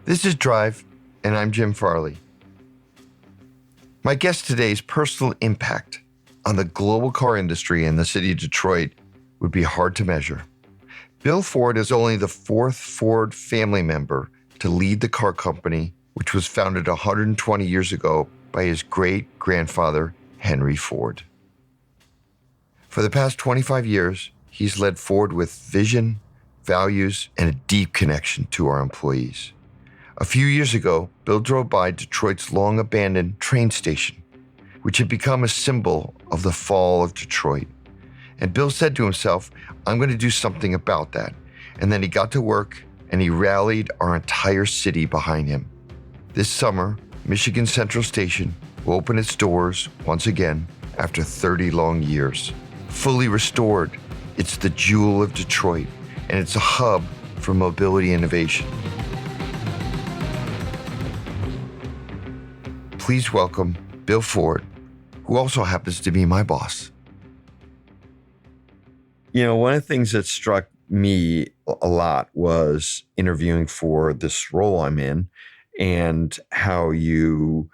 This is Drive, and I'm Jim Farley. My guest today's personal impact on the global car industry in the city of Detroit would be hard to measure. Bill Ford is only the fourth Ford family member to lead the car company, which was founded 120 years ago by his great-grandfather, Henry Ford. For the past 25 years, he's led Ford with vision, values, and a deep connection to our employees. A few years ago, Bill drove by Detroit's long-abandoned train station, which had become a symbol of the fall of Detroit. And Bill said to himself, I'm going to do something about that. And then he got to work, and he rallied our entire city behind him. This summer, Michigan Central Station will open its doors once again after 30 long years. Fully restored, it's the jewel of Detroit, and it's a hub for mobility innovation. Please welcome Bill Ford, who also happens to be my boss. You know, one of the things that struck me a lot was interviewing for this role I'm in and how you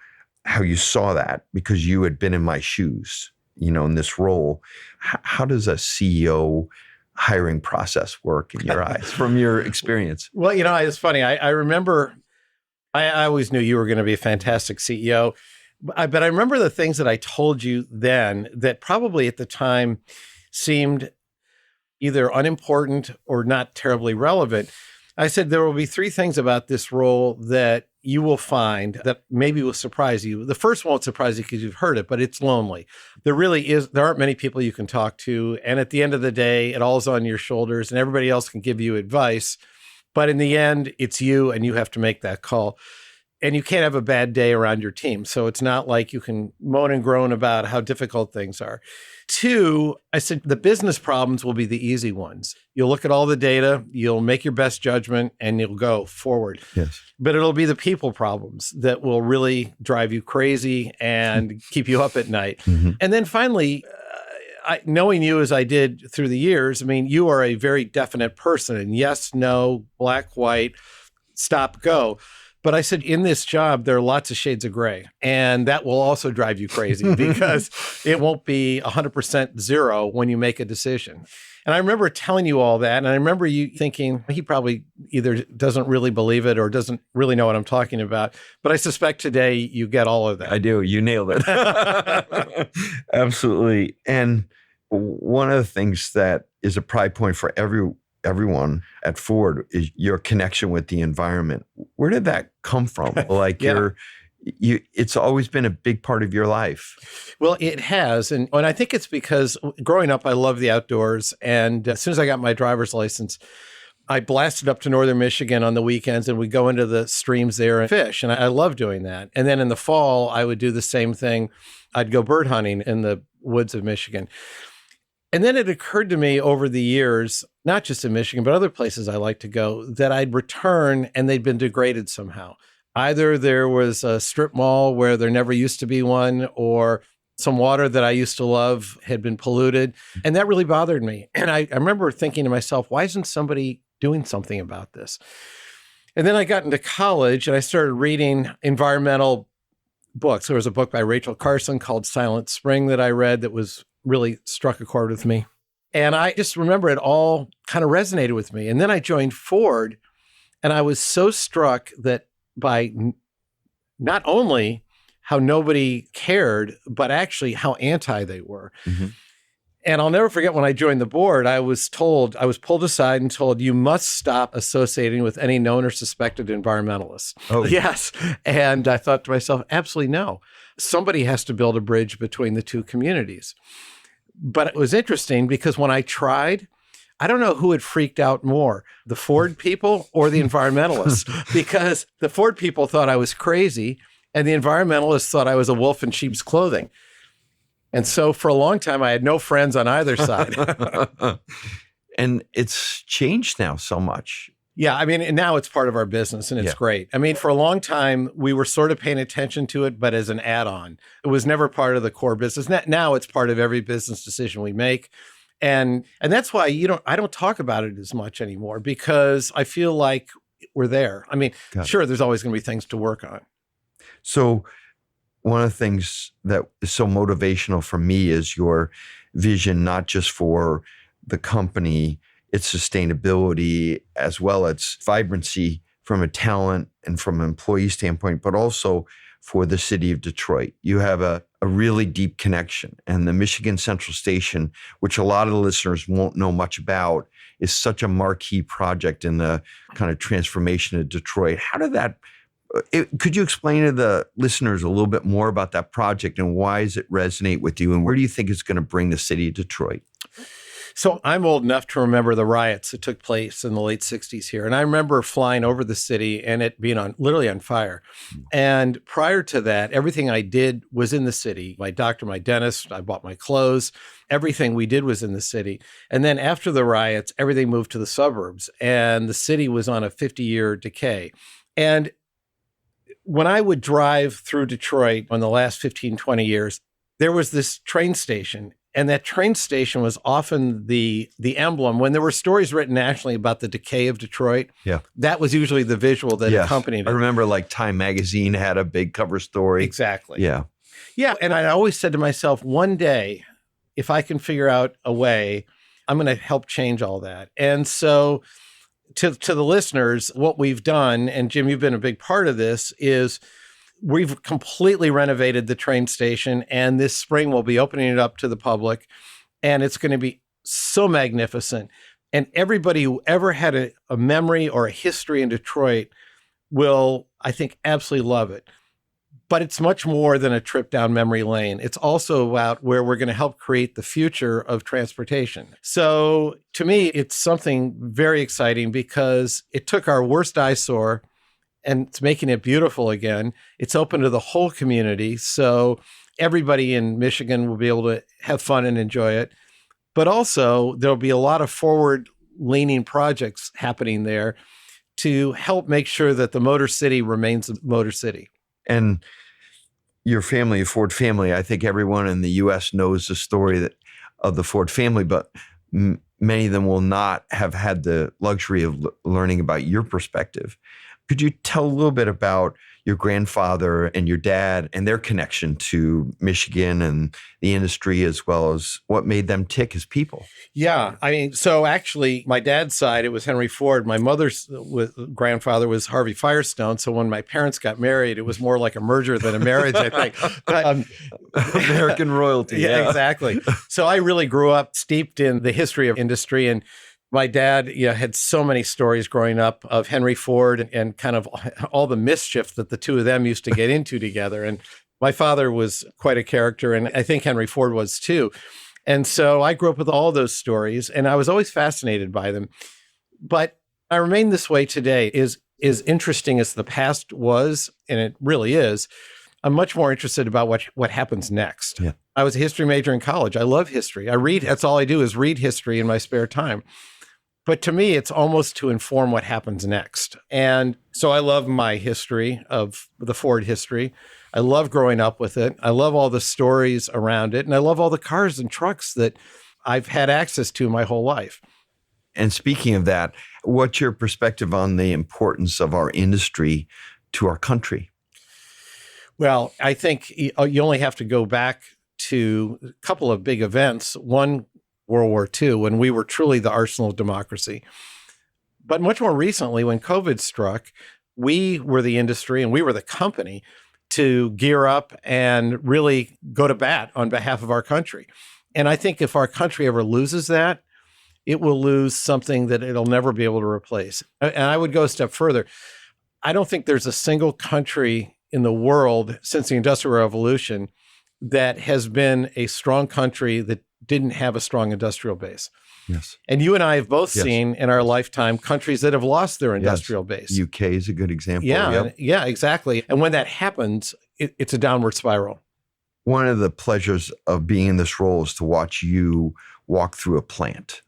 saw that, because you had been in my shoes, you know, in this role. How does a CEO hiring process work in your eyes from your experience? Well, you know, it's funny. I remember, I always knew you were going to be a fantastic CEO, but I remember the things that I told you then that probably at the time seemed either unimportant or not terribly relevant. I said, there will be three things about this role that you will find that maybe will surprise you. The first won't surprise you because you've heard it, but it's lonely. There aren't many people you can talk to. And at the end of the day, it all is on your shoulders and everybody else can give you advice. But in the end, it's you and you have to make that call. And you can't have a bad day around your team. So it's not like you can moan and groan about how difficult things are. Two, I said, the business problems will be the easy ones. You'll look at all the data, you'll make your best judgment, and you'll go forward. Yes. But it'll be the people problems that will really drive you crazy and keep you up at night. Mm-hmm. And then finally, knowing you as I did through the years, I mean, you are a very definite person. And yes, no, black, white, stop, go. But I said, in this job, there are lots of shades of gray. And that will also drive you crazy because it won't be 100% zero when you make a decision. And I remember telling you all that. And I remember you thinking, he probably either doesn't really believe it or doesn't really know what I'm talking about. But I suspect today you get all of that. I do. You nailed it. Absolutely. And one of the things that is a pride point for everyone at Ford is your connection with the environment. Where did that come from? Like it's always been a big part of your life. Well, it has. And I think it's because growing up, I loved the outdoors. And as soon as I got my driver's license, I blasted up to northern Michigan on the weekends and we'd go into the streams there and fish. And I love doing that. And then in the fall, I would do the same thing. I'd go bird hunting in the woods of Michigan. And then it occurred to me over the years, not just in Michigan, but other places I like to go, that I'd return and they'd been degraded somehow. Either there was a strip mall where there never used to be one, or some water that I used to love had been polluted. And that really bothered me. And I remember thinking to myself, why isn't somebody doing something about this? And then I got into college and I started reading environmental books. There was a book by Rachel Carson called Silent Spring that I read that was really struck a chord with me. And I just remember it all kind of resonated with me. And then I joined Ford and I was so struck that by not only how nobody cared, but actually how anti they were. Mm-hmm. And I'll never forget when I joined the board, I was pulled aside and told, you must stop associating with any known or suspected environmentalists. Oh, yes. And I thought to myself, absolutely no. Somebody has to build a bridge between the two communities. But it was interesting because when I tried, I don't know who had freaked out more, the Ford people or the environmentalists, because the Ford people thought I was crazy and the environmentalists thought I was a wolf in sheep's clothing. And so for a long time, I had no friends on either side. And it's changed now so much. Yeah, I mean, and now it's part of our business and it's great. I mean, for a long time, we were sort of paying attention to it, but as an add-on. It was never part of the core business. Now it's part of every business decision we make. And that's why I don't talk about it as much anymore, because I feel like we're there. I mean, Got it. sure, there's always going to be things to work on. So one of the things that is so motivational for me is your vision, not just for the company, its sustainability, as well as vibrancy from a talent and from an employee standpoint, but also for the city of Detroit. You have a really deep connection. And the Michigan Central Station, which a lot of the listeners won't know much about, is such a marquee project in the kind of transformation of Detroit. How did that, could you explain to the listeners a little bit more about that project and why does it resonate with you? And where do you think it's going to bring the city of Detroit? So I'm old enough to remember the riots that took place in the late 60s here. And I remember flying over the city and it being literally on fire. And prior to that, everything I did was in the city. My doctor, my dentist, I bought my clothes. Everything we did was in the city. And then after the riots, everything moved to the suburbs and the city was on a 50-year decay. And when I would drive through Detroit in the last 15, 20 years, there was this train station. And that train station was often the emblem. When there were stories written nationally about the decay of Detroit, that was usually the visual that accompanied it. I remember like Time Magazine had a big cover story. Exactly. Yeah. Yeah. And I always said to myself, one day, if I can figure out a way, I'm going to help change all that. And so to the listeners, what we've done, and Jim, you've been a big part of this, is we've completely renovated the train station, and this spring we'll be opening it up to the public, and it's going to be so magnificent. And everybody who ever had a memory or a history in Detroit will, I think, absolutely love it. But it's much more than a trip down memory lane. It's also about where we're going to help create the future of transportation. So to me, it's something very exciting because it took our worst eyesore and it's making it beautiful again. It's open to the whole community. So everybody in Michigan will be able to have fun and enjoy it. But also there'll be a lot of forward-leaning projects happening there to help make sure that the Motor City remains a Motor City. And your family, Ford family, I think everyone in the U.S. knows the story of the Ford family, but many of them will not have had the luxury of learning about your perspective. Could you tell a little bit about your grandfather and your dad and their connection to Michigan and the industry, as well as what made them tick as people? Yeah. I mean, so actually, my dad's side, it was Henry Ford. My mother's grandfather was Harvey Firestone. So when my parents got married, it was more like a merger than a marriage, I think. But, American royalty. Yeah, exactly. So I really grew up steeped in the history of industry. And my dad had so many stories growing up of Henry Ford and kind of all the mischief that the two of them used to get into together. And my father was quite a character, and I think Henry Ford was too. And so I grew up with all those stories, and I was always fascinated by them. But I remain this way today. Is interesting as the past was, and it really is, I'm much more interested about what happens next. Yeah. I was a history major in college. I love history. I read. That's all I do is read history in my spare time. But to me, it's almost to inform what happens next. And so I love my history of the Ford history. I love growing up with it. I love all the stories around it. And I love all the cars and trucks that I've had access to my whole life. And speaking of that, what's your perspective on the importance of our industry to our country? Well, I think you only have to go back to a couple of big events. One, World War II, when we were truly the arsenal of democracy. But much more recently, when COVID struck, we were the industry and we were the company to gear up and really go to bat on behalf of our country. And I think if our country ever loses that, it will lose something that it'll never be able to replace. And I would go a step further. I don't think there's a single country in the world since the Industrial Revolution that has been a strong country that didn't have a strong industrial base. Yes. And you and I have both seen in our lifetime countries that have lost their industrial base. UK is a good example. Yeah, yeah, exactly. And when that happens, it's a downward spiral. One of the pleasures of being in this role is to watch you walk through a plant.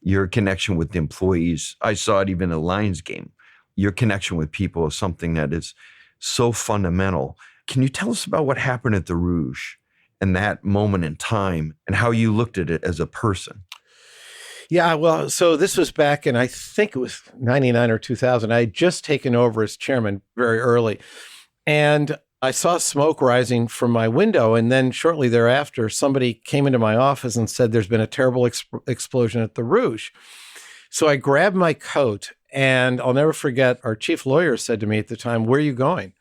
Your connection with the employees, I saw it even at a Lions game. Your connection with people is something that is so fundamental. Can you tell us about what happened at the Rouge and that moment in time and how you looked at it as a person? Yeah, well, so this was back in, I think it was 99 or 2000. I had just taken over as chairman very early. And I saw smoke rising from my window. And then shortly thereafter, somebody came into my office and said, there's been a terrible explosion at the Rouge. So I grabbed my coat, and I'll never forget, our chief lawyer said to me at the time, where are you going?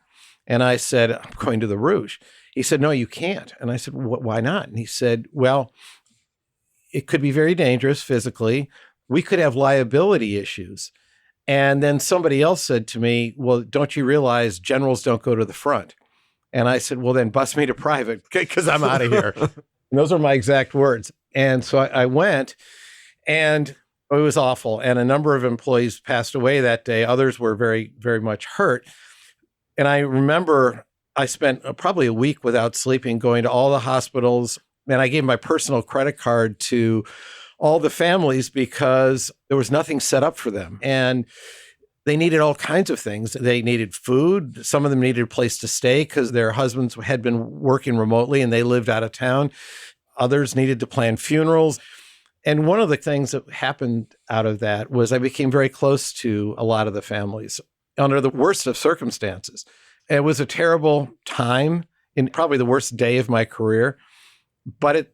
And I said, I'm going to the Rouge. He said, no, you can't. And I said, why not? And he said, well, it could be very dangerous physically. We could have liability issues. And then somebody else said to me, well, don't you realize generals don't go to the front? And I said, well, then bus me to private because I'm out of here. And those are my exact words. And so I went, and it was awful. And a number of employees passed away that day. Others were very, very much hurt. And I remember I spent probably a week without sleeping, going to all the hospitals. And I gave my personal credit card to all the families because there was nothing set up for them. And they needed all kinds of things. They needed food. Some of them needed a place to stay because their husbands had been working remotely and they lived out of town. Others needed to plan funerals. And one of the things that happened out of that was I became very close to a lot of the families under the worst of circumstances. It was a terrible time, in probably the worst day of my career, but it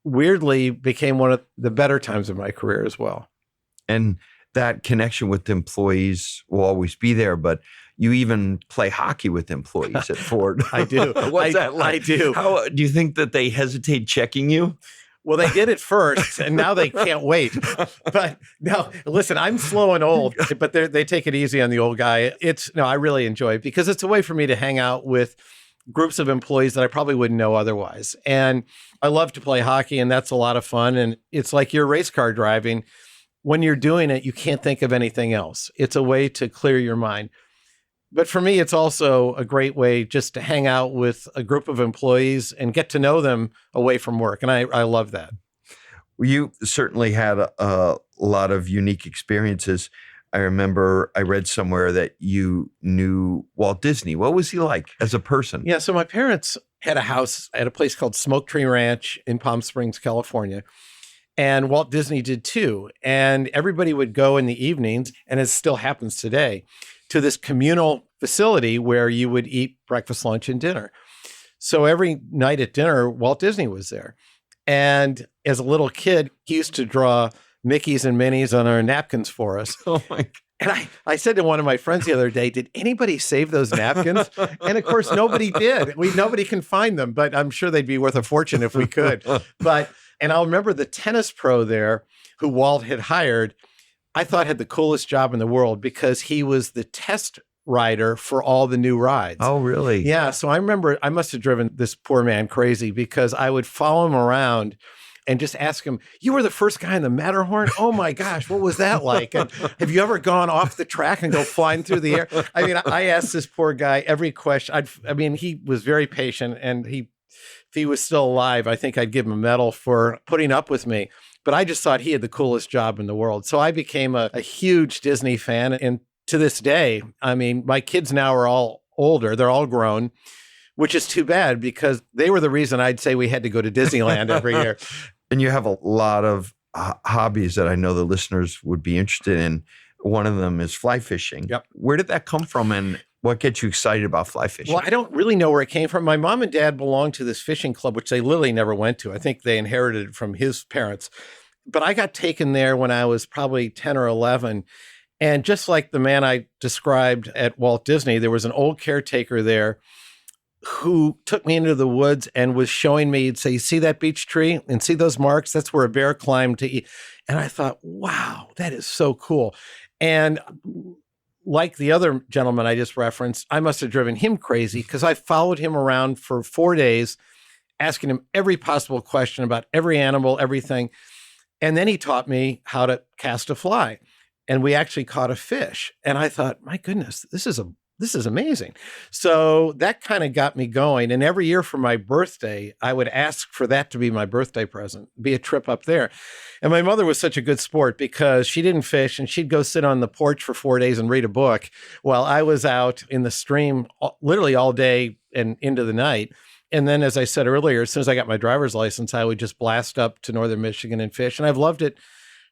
weirdly became one of the better times of my career as well. And that connection with employees will always be there, but you even play hockey with employees at Ford. I do. What's that like? I do. How do you think that they hesitate checking you? Well, they did at first, and now they can't wait. But no, listen, I'm slow and old, but they take it easy on the old guy. I really enjoy it because it's a way for me to hang out with groups of employees that I probably wouldn't know otherwise. And I love to play hockey, and that's a lot of fun. And it's like your race car driving. When you're doing it, you can't think of anything else. It's a way to clear your mind. But for me, it's also a great way just to hang out with a group of employees and get to know them away from work. And I love that. You certainly had a lot of unique experiences. I remember I read somewhere that you knew Walt Disney. What was he like as a person? Yeah, so my parents had a house at a place called Smoke Tree Ranch in Palm Springs, California. And Walt Disney did too. And everybody would go in the evenings, and it still happens today, to this communal facility where you would eat breakfast, lunch, and dinner. So every night at dinner, Walt Disney was there. And as a little kid, he used to draw Mickeys and Minnies on our napkins for us. Oh my God. And I said to one of my friends the other day, did anybody save those napkins? And of course, nobody did. Nobody can find them, but I'm sure they'd be worth a fortune if we could. And I'll remember the tennis pro there who Walt had hired, I thought had the coolest job in the world because he was the test rider for all the new rides. Oh, really? Yeah. So I remember I must have driven this poor man crazy because I would follow him around and just ask him, you were the first guy in the Matterhorn? Oh my gosh, what was that like? And have you ever gone off the track and go flying through the air? I mean, I asked this poor guy every question. He was very patient, and if he was still alive, I think I'd give him a medal for putting up with me. But I just thought he had the coolest job in the world. So I became a huge Disney fan. And to this day, I mean, my kids now are all older. They're all grown, which is too bad because they were the reason I'd say we had to go to Disneyland every year. And you have a lot of hobbies that I know the listeners would be interested in. One of them is fly fishing. Yep. Where did that come from, and what gets you excited about fly fishing? Well, I don't really know where it came from. My mom and dad belonged to this fishing club, which they literally never went to. I think they inherited it from his parents. But I got taken there when I was probably 10 or 11. And just like the man I described at Walt Disney, there was an old caretaker there who took me into the woods and was showing me, he'd say, you see that beech tree and see those marks? That's where a bear climbed to eat. And I thought, wow, that is so cool. And like the other gentleman I just referenced, I must have driven him crazy because I followed him around for 4 days, asking him every possible question about every animal, everything. And then he taught me how to cast a fly. And we actually caught a fish. And I thought, my goodness, this is amazing. So that kind of got me going. And every year for my birthday, I would ask for that to be my birthday present, be a trip up there. And my mother was such a good sport because she didn't fish and she'd go sit on the porch for 4 days and read a book while I was out in the stream literally all day and into the night. And then, as I said earlier, as soon as I got my driver's license, I would just blast up to northern Michigan and fish. And I've loved it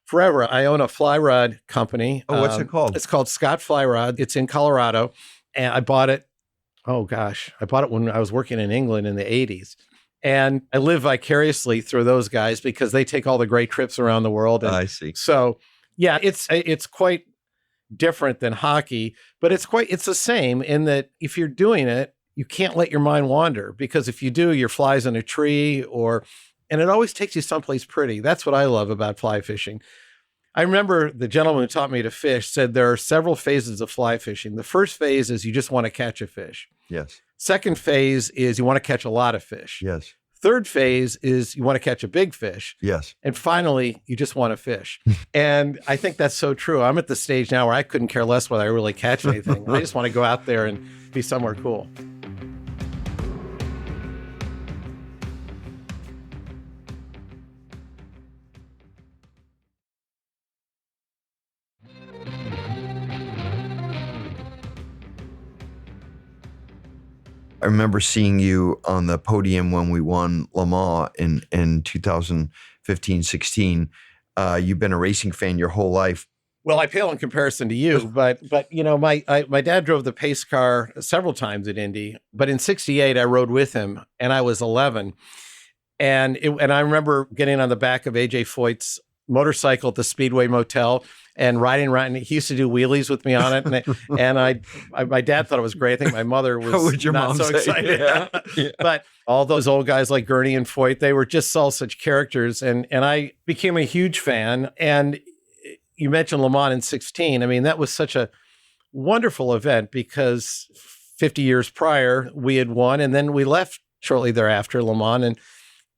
forever. I own a fly rod company. Oh, what's it called? It's called Scott Fly Rod. It's in Colorado. And I bought it. Oh gosh, I bought it when I was working in England in the 80s. And I live vicariously through those guys because they take all the great trips around the world. And I see. so, yeah, it's quite different than hockey, but it's the same in that if you're doing it, you can't let your mind wander, because if you do, your fly's in a tree and it always takes you someplace pretty. That's what I love about fly fishing. I remember the gentleman who taught me to fish said there are several phases of fly fishing. The first phase is you just want to catch a fish. Yes. Second phase is you want to catch a lot of fish. Yes. Third phase is you want to catch a big fish. Yes. And finally, you just want to fish. And I think that's so true. I'm at the stage now where I couldn't care less whether I really catch anything. I just want to go out there and be somewhere cool. I remember seeing you on the podium when we won Le Mans in 2015-16. You've been a racing fan your whole life. Well, I pale in comparison to you, but you know, my dad drove the pace car several times at Indy, but in '68 I rode with him, and I was 11, and I remember getting on the back of AJ Foyt's motorcycle at the Speedway Motel and riding around. And he used to do wheelies with me on it, and my dad thought it was great. I think my mother was not so excited. Yeah. Yeah. But all those old guys like Gurney and Foyt, they were just all such characters, and I became a huge fan. And you mentioned Le Mans in '16. I mean, that was such a wonderful event because 50 years prior we had won, and then we left shortly thereafter Le Mans, and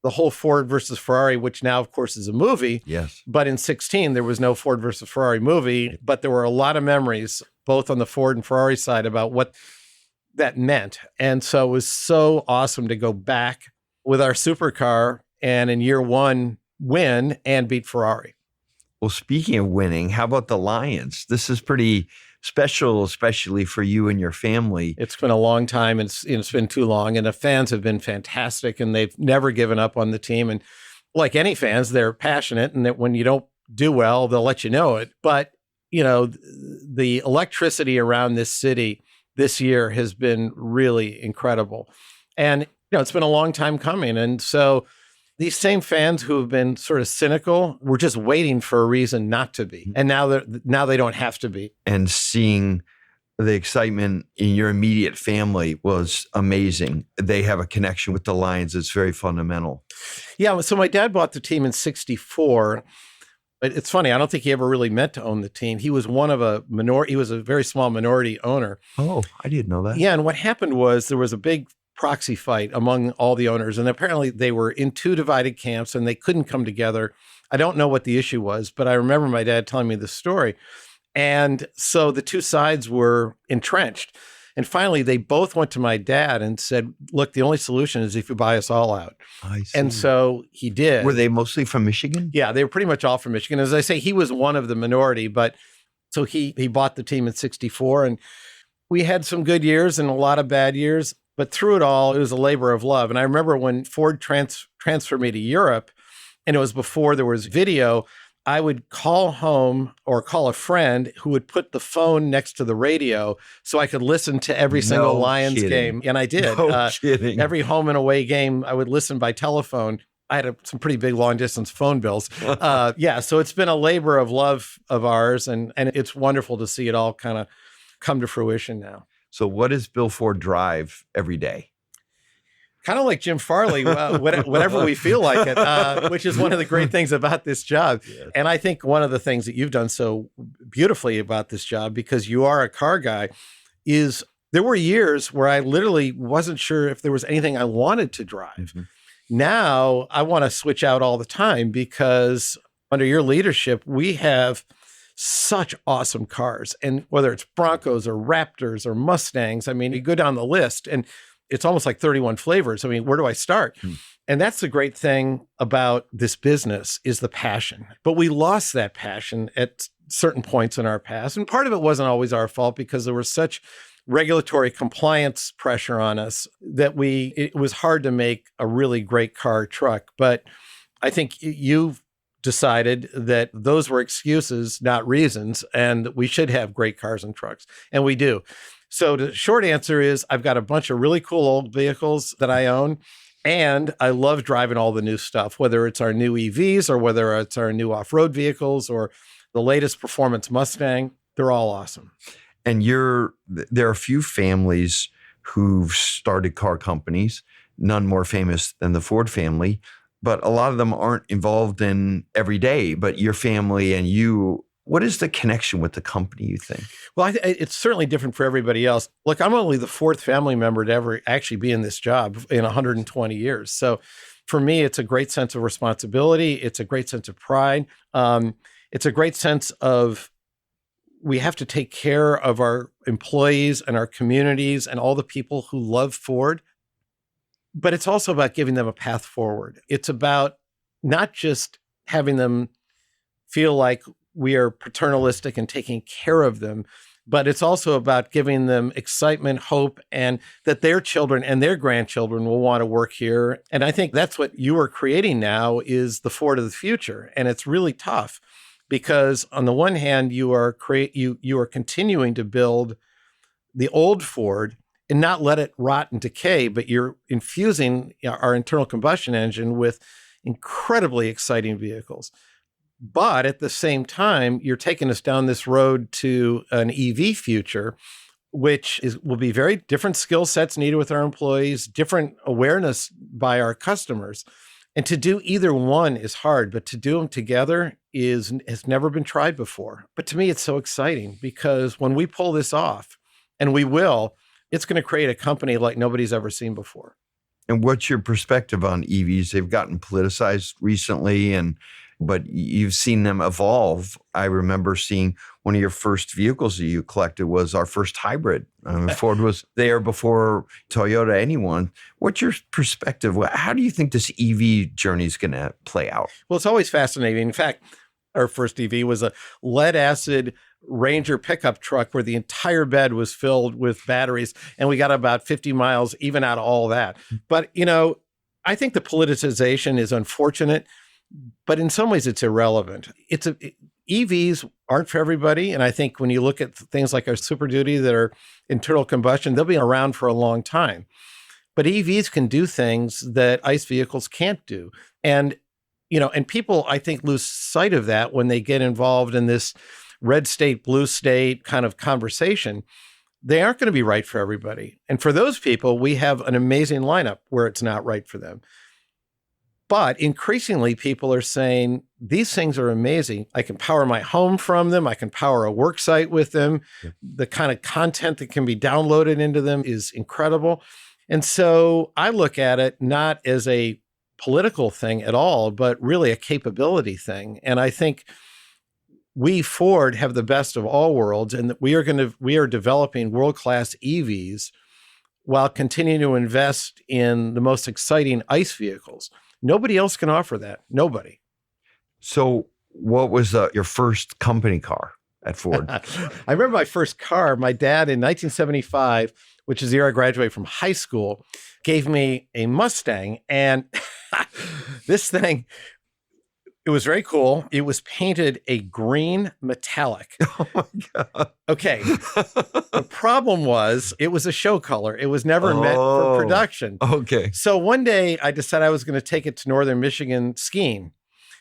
the whole Ford versus Ferrari, which now, of course, is a movie. Yes. But in '16, there was no Ford versus Ferrari movie, but there were a lot of memories, both on the Ford and Ferrari side, about what that meant. And so it was so awesome to go back with our supercar and in year one win and beat Ferrari. Well, speaking of winning, how about the Lions? This is pretty special, especially for you and your family. It's been a long time, and it's been too long, and the fans have been fantastic, and they've never given up on the team. And like any fans, they're passionate, and that when you don't do well, they'll let you know it. But, you know, the electricity around this city this year has been really incredible. And, you know, it's been a long time coming. And so these same fans who have been sort of cynical were just waiting for a reason not to be. And now they don't have to be. And seeing the excitement in your immediate family was amazing. They have a connection with the Lions that's very fundamental. Yeah. So my dad bought the team in '64. It's funny. I don't think he ever really meant to own the team. He was one of a minority. He was a very small minority owner. Oh, I didn't know that. Yeah. And what happened was there was a big proxy fight among all the owners. And apparently they were in two divided camps and they couldn't come together. I don't know what the issue was, but I remember my dad telling me the story. And so the two sides were entrenched. And finally, they both went to my dad and said, look, the only solution is if you buy us all out. I see. And so he did. Were they mostly from Michigan? Yeah, they were pretty much all from Michigan. As I say, he was one of the minority, but so he bought the team in '64. And we had some good years and a lot of bad years. But through it all, it was a labor of love. And I remember when Ford transferred me to Europe, and it was before there was video, I would call home or call a friend who would put the phone next to the radio so I could listen to every single Lions game. And I did. No kidding. Every home and away game, I would listen by telephone. I had some pretty big long distance phone bills. Yeah, so it's been a labor of love of ours, and it's wonderful to see it all kind of come to fruition now. So what does Bill Ford drive every day? Kind of like Jim Farley, whatever we feel like it, which is one of the great things about this job. Yes. And I think one of the things that you've done so beautifully about this job, because you are a car guy, is there were years where I literally wasn't sure if there was anything I wanted to drive. Mm-hmm. Now I want to switch out all the time because under your leadership, we have such awesome cars. And whether it's Broncos or Raptors or Mustangs, I mean, you go down the list and it's almost like 31 flavors. I mean, where do I start? And that's the great thing about this business is the passion. But we lost that passion at certain points in our past. And part of it wasn't always our fault because there was such regulatory compliance pressure on us that it was hard to make a really great car truck. But I think you've decided that those were excuses, not reasons, and we should have great cars and trucks. And we do. So the short answer is I've got a bunch of really cool old vehicles that I own. And I love driving all the new stuff, whether it's our new EVs or whether it's our new off-road vehicles or the latest performance Mustang. They're all awesome. And there are a few families who've started car companies, none more famous than the Ford family, but a lot of them aren't involved in every day. But your family and you, what is the connection with the company, you think? Well, it's certainly different for everybody else. Look, I'm only the fourth family member to ever actually be in this job in 120 years. So for me, it's a great sense of responsibility. It's a great sense of pride. It's a great sense of we have to take care of our employees and our communities and all the people who love Ford. But it's also about giving them a path forward. It's about not just having them feel like we are paternalistic and taking care of them, but it's also about giving them excitement, hope, and that their children and their grandchildren will want to work here. And I think that's what you are creating now is the Ford of the future. And it's really tough because on the one hand, you are continuing to build the old Ford and not let it rot and decay, but you're infusing our internal combustion engine with incredibly exciting vehicles. But at the same time, you're taking us down this road to an EV future, which will be very different skill sets needed with our employees, different awareness by our customers. And to do either one is hard, but to do them together has never been tried before. But to me, it's so exciting because when we pull this off, and we will, it's going to create a company like nobody's ever seen before. And what's your perspective on EVs? They've gotten politicized recently, but you've seen them evolve. I remember seeing one of your first vehicles that you collected was our first hybrid. Ford was there before Toyota, anyone. What's your perspective? How do you think this EV journey is going to play out? Well, it's always fascinating. In fact, our first EV was a lead acid Ranger pickup truck where the entire bed was filled with batteries. And we got about 50 miles even out of all that. But, I think the politicization is unfortunate, but in some ways it's irrelevant. EVs aren't for everybody. And I think when you look at things like our Super Duty that are internal combustion, they'll be around for a long time. But EVs can do things that ICE vehicles can't do. And people, I think, lose sight of that when they get involved in this red state, blue state kind of conversation. They aren't going to be right for everybody. And for those people, we have an amazing lineup where it's not right for them. But increasingly, people are saying, these things are amazing. I can power my home from them. I can power a work site with them. Yeah. The kind of content that can be downloaded into them is incredible. And so I look at it not as a political thing at all, but really a capability thing. And I think we, Ford, have the best of all worlds, and that we are developing world-class EVs while continuing to invest in the most exciting ICE vehicles. Nobody else can offer that. Nobody. So what was your first company car at Ford? I remember my first car. My dad in 1975, which is the year I graduated from high school, gave me a Mustang. And this thing, it was very cool. It was painted a green metallic. Oh my God. Okay. The problem was it was a show color. It was never meant for production. Okay. So one day I decided I was going to take it to Northern Michigan skiing.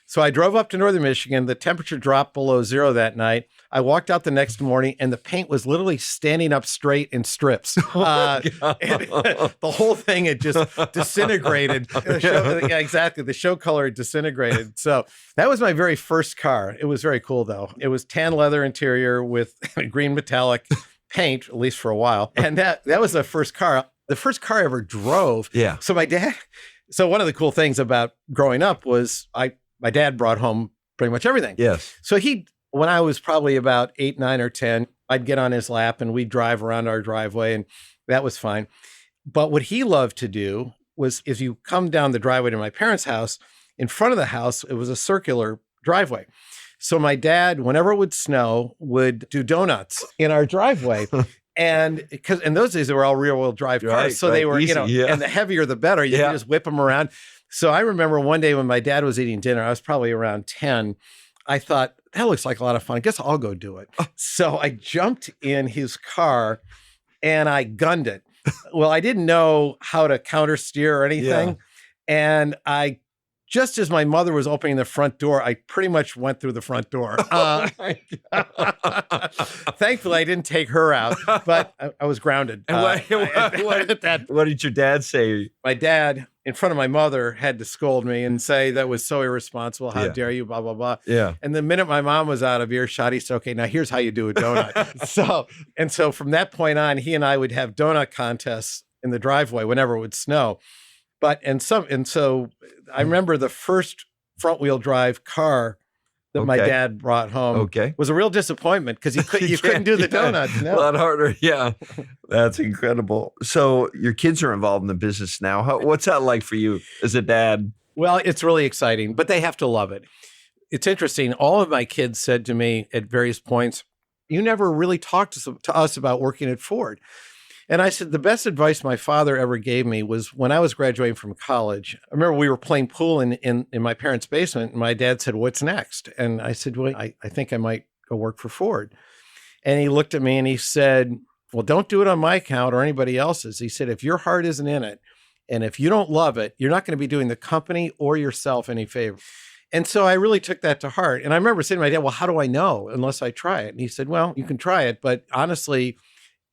So I drove up to Northern Michigan. The temperature dropped below zero that night. I walked out the next morning and the paint was literally standing up straight in strips. And the whole thing had just disintegrated. Yeah, exactly. The show color had disintegrated. So that was my very first car. It was very cool, though. It was tan leather interior with green metallic paint, at least for a while. And that was the first car. The first car I ever drove. Yeah. So one of the cool things about growing up was my dad brought home pretty much everything. Yes. So when I was probably about 8, 9, or 10, I'd get on his lap and we'd drive around our driveway, and that was fine. But what he loved to do was, if you come down the driveway to my parents' house, in front of the house, it was a circular driveway. So my dad, whenever it would snow, would do donuts in our driveway. And because in those days, they were all rear-wheel drive cars. Right, so they were, easy, and the heavier, the better. You could just whip them around. So I remember one day when my dad was eating dinner, I was probably around 10. I thought, that looks like a lot of fun. I guess I'll go do it. So I jumped in his car and I gunned it. Well, I didn't know how to counter steer or anything. Yeah. And just as my mother was opening the front door, I pretty much went through the front door. Thankfully, I didn't take her out, but I was grounded. And what did your dad say? My dad, in front of my mother, had to scold me and say that was so irresponsible. How dare you, blah, blah, blah. Yeah. And the minute my mom was out of earshot, he said, okay, now here's how you do a donut. So from that point on, he and I would have donut contests in the driveway whenever it would snow. So I remember the first front wheel drive car that my dad brought home was a real disappointment because you couldn't do the donuts. No. A lot harder. Yeah. That's incredible. So your kids are involved in the business now. What's that like for you as a dad? Well, it's really exciting, but they have to love it. It's interesting. All of my kids said to me at various points, you never really talked to us about working at Ford. And I said, the best advice my father ever gave me was when I was graduating from college. I remember we were playing pool in my parents' basement, and my dad said, what's next? And I said, well, I think I might go work for Ford. And he looked at me and he said, well, don't do it on my account or anybody else's. He said, if your heart isn't in it, and if you don't love it, you're not going to be doing the company or yourself any favor. And so I really took that to heart. And I remember saying to my dad, well, how do I know unless I try it? And he said, well, you can try it, but honestly,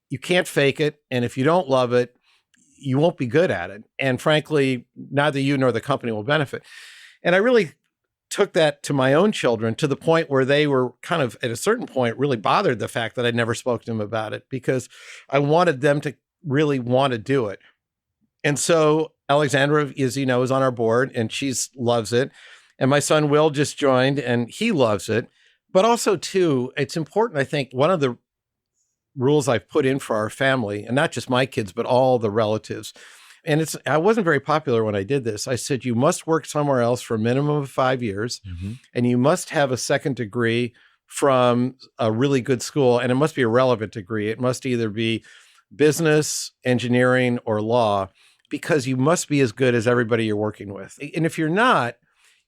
you can't fake it. And if you don't love it, you won't be good at it. And frankly, neither you nor the company will benefit. And I really took that to my own children to the point where they were kind of at a certain point really bothered the fact that I'd never spoke to them about it because I wanted them to really want to do it. And so Alexandra, as you know, is on our board and she loves it. And my son Will just joined and he loves it. But also too, it's important, I think, one of the rules I've put in for our family, and not just my kids, but all the relatives. And I wasn't very popular when I did this. I said, you must work somewhere else for a minimum of 5 years, and you must have a second degree from a really good school, and it must be a relevant degree. It must either be business, engineering, or law, because you must be as good as everybody you're working with. And if you're not,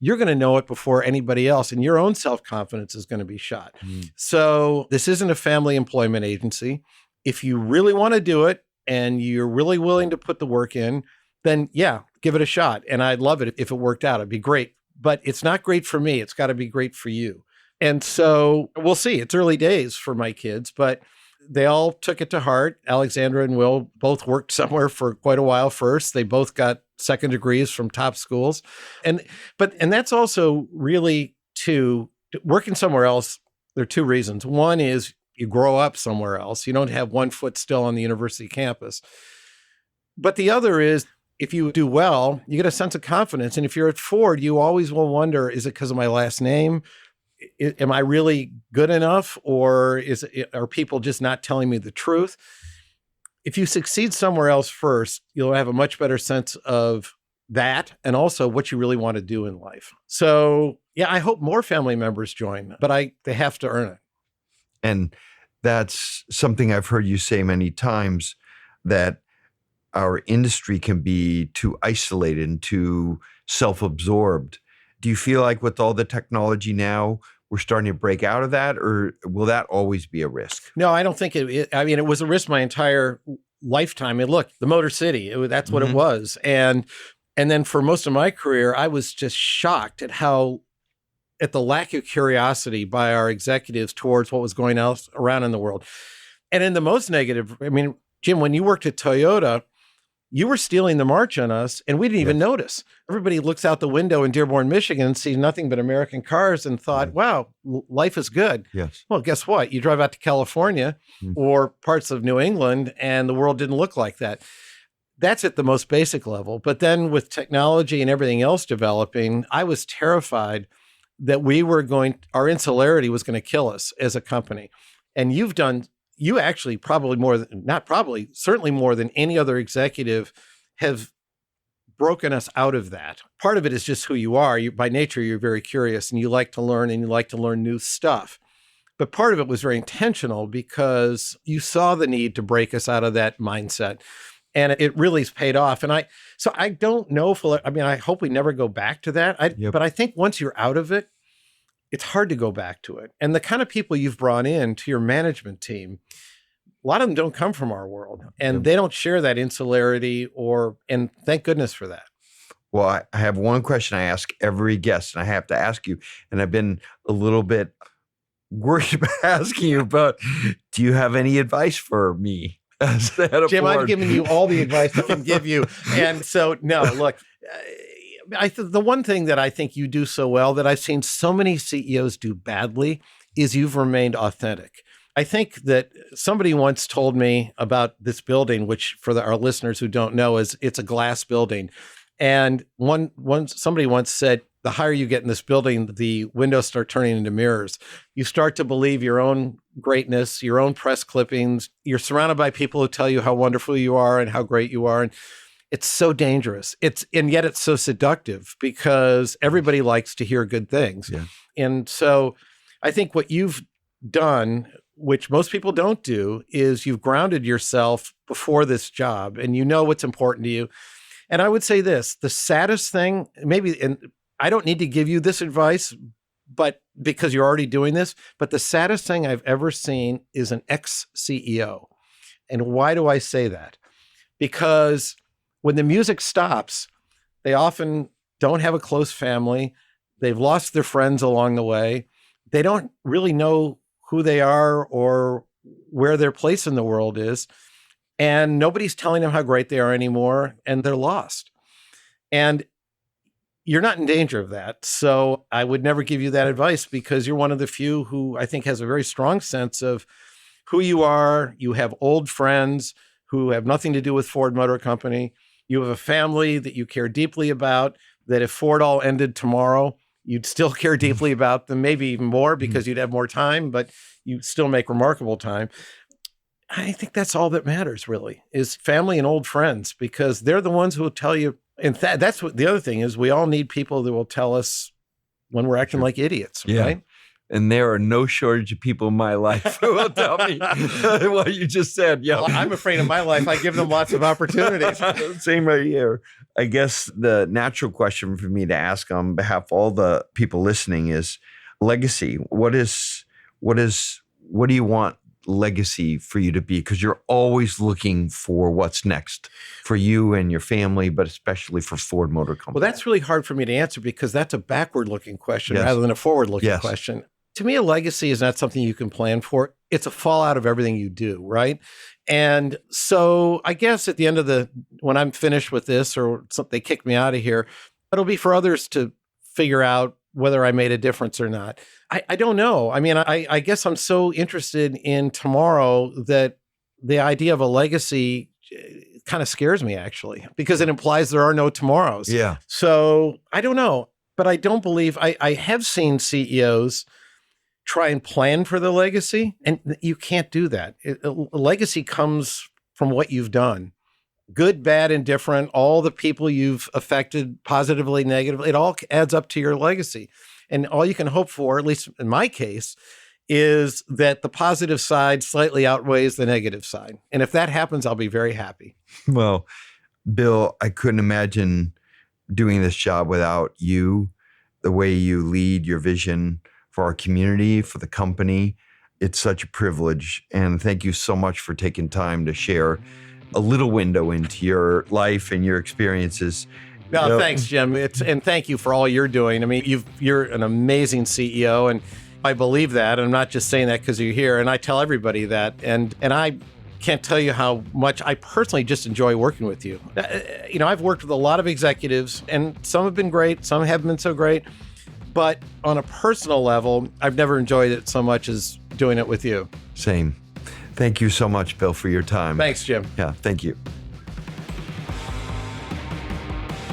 you're going to know it before anybody else, and your own self-confidence is going to be shot. So this isn't a family employment agency. If you really want to do it and you're really willing to put the work in, then yeah, give it a shot. And I'd love it if it worked out. It'd be great. But it's not great for me. It's got to be great for you. And so we'll see. It's early days for my kids, but they all took it to heart. Alexandra and Will both worked somewhere for quite a while first. They both got second degrees from top schools. And that's also really working somewhere else. There are two reasons. One is you grow up somewhere else. You don't have one foot still on the university campus. But the other is if you do well, you get a sense of confidence. And if you're at Ford, you always will wonder, is it because of my last name? Am I really good enough? Or are people just not telling me the truth? If you succeed somewhere else first, you'll have a much better sense of that and also what you really want to do in life. So yeah, I hope more family members join, but they have to earn it. And that's something I've heard you say many times, that our industry can be too isolated and too self-absorbed. Do you feel like with all the technology now, we're starting to break out of that, or will that always be a risk? No, I don't think it was a risk my entire lifetime. And look, the Motor City, that's what it was. And then for most of my career, I was just shocked at the lack of curiosity by our executives towards what was going around in the world. And in the most negative, Jim, when you worked at Toyota, you were stealing the march on us, and we didn't even notice. Everybody looks out the window in Dearborn, Michigan, and sees nothing but American cars and thought, wow, life is good. Yes. Well, guess what? You drive out to California or parts of New England, and the world didn't look like that. That's at the most basic level. But then with technology and everything else developing, I was terrified that our insularity was going to kill us as a company. And you actually certainly more than any other executive have broken us out of that. Part of it is just who you are. By nature, you're very curious and you like to learn new stuff. But part of it was very intentional because you saw the need to break us out of that mindset. And it really has paid off. And so I don't know if I hope we never go back to that. But I think once you're out of it, it's hard to go back to it. And the kind of people you've brought in to your management team, a lot of them don't come from our world, and they don't share that insularity, and thank goodness for that. Well, I have one question I ask every guest, and I have to ask you, and I've been a little bit worried about asking you, but do you have any advice for me? Jim, I've given you all the advice I can give you. And so, no, look, the one thing that I think you do so well that I've seen so many CEOs do badly is you've remained authentic. I think that somebody once told me about this building, which for our listeners who don't know, it's a glass building. And somebody once said, the higher you get in this building, the windows start turning into mirrors. You start to believe your own greatness, your own press clippings. You're surrounded by people who tell you how wonderful you are and how great you are. And it's so dangerous. And yet it's so seductive because everybody likes to hear good things. Yeah. And so I think what you've done, which most people don't do, is you've grounded yourself before this job and you know what's important to you. And I would say this, the saddest thing, maybe, and I don't need to give you this advice, but because you're already doing this, but the saddest thing I've ever seen is an ex-CEO. And why do I say that? Because when the music stops, they often don't have a close family. They've lost their friends along the way. They don't really know who they are or where their place in the world is. And nobody's telling them how great they are anymore, and they're lost. And you're not in danger of that. So I would never give you that advice because you're one of the few who I think has a very strong sense of who you are. You have old friends who have nothing to do with Ford Motor Company. You have a family that you care deeply about, that if Ford all ended tomorrow, you'd still care deeply about them, maybe even more because you'd have more time, but you still make remarkable time. I think that's all that matters, really, is family and old friends, because they're the ones who will tell you. And that's what the other thing is. We all need people that will tell us when we're acting like idiots, right? And there are no shortage of people in my life who will tell me what you just said. Yeah, well, I'm afraid in my life, I give them lots of opportunities. Same right here. I guess the natural question for me to ask on behalf of all the people listening is legacy. What do you want legacy for you to be? Because you're always looking for what's next for you and your family, but especially for Ford Motor Company. Well, that's really hard for me to answer because that's a backward-looking question rather than a forward-looking question. To me, a legacy is not something you can plan for. It's a fallout of everything you do, right? And so I guess at the end of when I'm finished with this or they kick me out of here, it'll be for others to figure out whether I made a difference or not. I don't know. I mean, I guess I'm so interested in tomorrow that the idea of a legacy kind of scares me, actually, because it implies there are no tomorrows. Yeah. So I don't know, but I don't believe I have seen CEOs try and plan for the legacy, and you can't do that. A legacy comes from what you've done. Good, bad, indifferent, all the people you've affected positively, negatively, it all adds up to your legacy. And all you can hope for, at least in my case, is that the positive side slightly outweighs the negative side. And if that happens, I'll be very happy. Well, Bill, I couldn't imagine doing this job without you, the way you lead, your vision for our community, for the company. It's such a privilege. And thank you so much for taking time to share a little window into your life and your experiences. No, thanks, Jim. And thank you for all you're doing. I mean, you're an amazing CEO, and I believe that. And I'm not just saying that because you're here. And I tell everybody that. And I can't tell you how much I personally just enjoy working with you. I've worked with a lot of executives, and some have been great, some haven't been so great. But on a personal level, I've never enjoyed it so much as doing it with you. Same. Thank you so much, Bill, for your time. Thanks, Jim. Yeah, thank you.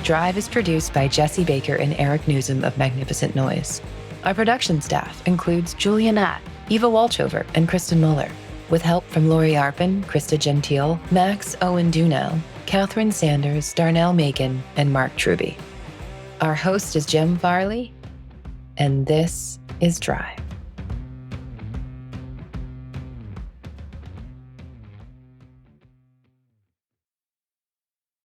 Drive is produced by Jesse Baker and Eric Newsom of Magnificent Noise. Our production staff includes Julia Nat, Eva Walchover, and Kristen Muller, with help from Lori Arpin, Krista Gentile, Max Owen Dunell, Catherine Sanders, Darnell Macon, and Mark Truby. Our host is Jim Farley, and this is Drive.